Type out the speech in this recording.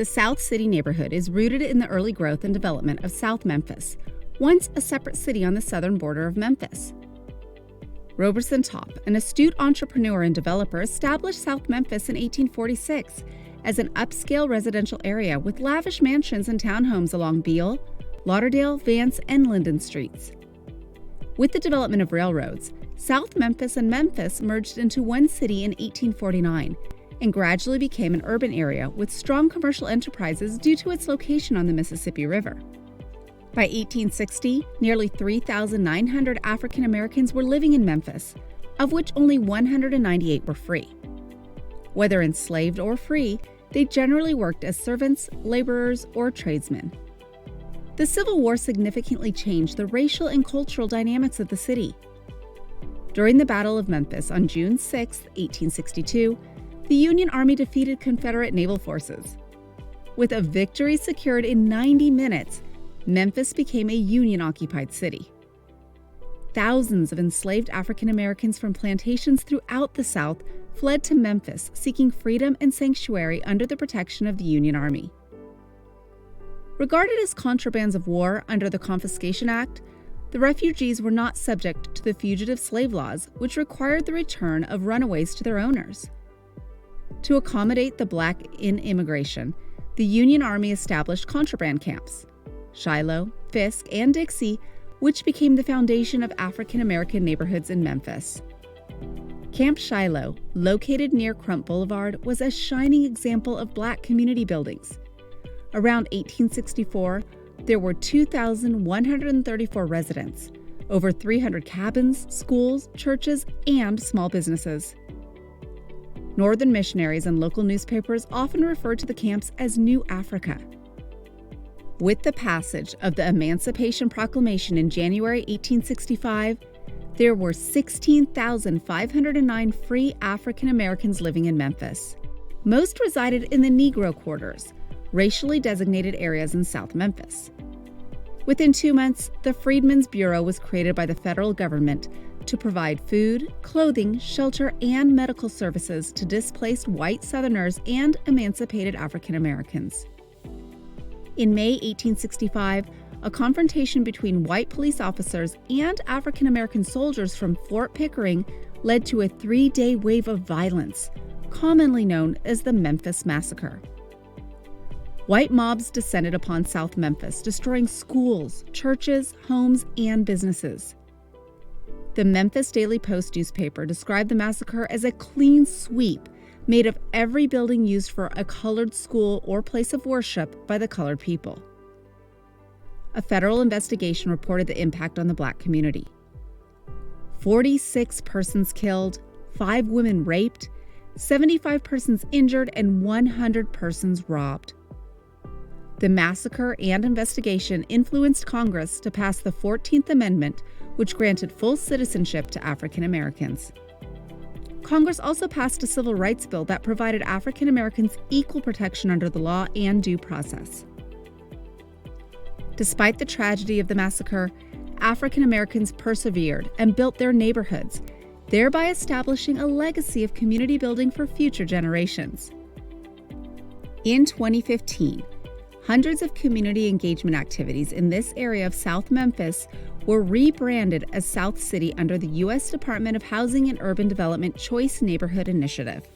The South City neighborhood is rooted in the early growth and development of South Memphis, once a separate city on the southern border of Memphis. Roberson Topp, an astute entrepreneur and developer, established South Memphis in 1846 as an upscale residential area with lavish mansions and townhomes along Beale, Lauderdale, Vance, and Linden streets. With the development of railroads, South Memphis and Memphis merged into one city in 1849 and gradually became an urban area with strong commercial enterprises due to its location on the Mississippi River. By 1860, nearly 3,900 African Americans were living in Memphis, of which only 198 were free. Whether enslaved or free, they generally worked as servants, laborers, or tradesmen. The Civil War significantly changed the racial and cultural dynamics of the city. During the Battle of Memphis on June 6, 1862, the Union Army defeated Confederate naval forces. With a victory secured in 90 minutes, Memphis became a Union-occupied city. Thousands of enslaved African Americans from plantations throughout the South fled to Memphis, seeking freedom and sanctuary under the protection of the Union Army. Regarded as contrabands of war under the Confiscation Act, the refugees were not subject to the fugitive slave laws, which required the return of runaways to their owners. To accommodate the black in-immigration, the Union Army established contraband camps, Shiloh, Fisk, and Dixie, which became the foundation of African American neighborhoods in Memphis. Camp Shiloh, located near Crump Boulevard, was a shining example of black community buildings. Around 1864, there were 2,134 residents, over 300 cabins, schools, churches, and small businesses. Northern missionaries and local newspapers often referred to the camps as New Africa. With the passage of the Emancipation Proclamation in January 1865, there were 16,509 free African Americans living in Memphis. Most resided in the Negro quarters, racially designated areas in South Memphis. Within 2 months, the Freedmen's Bureau was created by the federal government to provide food, clothing, shelter, and medical services to displaced white Southerners and emancipated African Americans. In May 1865, a confrontation between white police officers and African American soldiers from Fort Pickering led to a 3-day wave of violence, commonly known as the Memphis Massacre. White mobs descended upon South Memphis, destroying schools, churches, homes, and businesses. The Memphis Daily Post newspaper described the massacre as a clean sweep made of every building used for a colored school or place of worship by the colored people. A federal investigation reported the impact on the black community. 46 persons killed, 5 women raped, 75 persons injured, and 100 persons robbed. The massacre and investigation influenced Congress to pass the 14th Amendment, which granted full citizenship to African Americans. Congress also passed a civil rights bill that provided African Americans equal protection under the law and due process. Despite the tragedy of the massacre, African Americans persevered and built their neighborhoods, thereby establishing a legacy of community building for future generations. In 2015, hundreds of community engagement activities in this area of South Memphis were rebranded as South City under the U.S. Department of Housing and Urban Development Choice Neighborhood Initiative.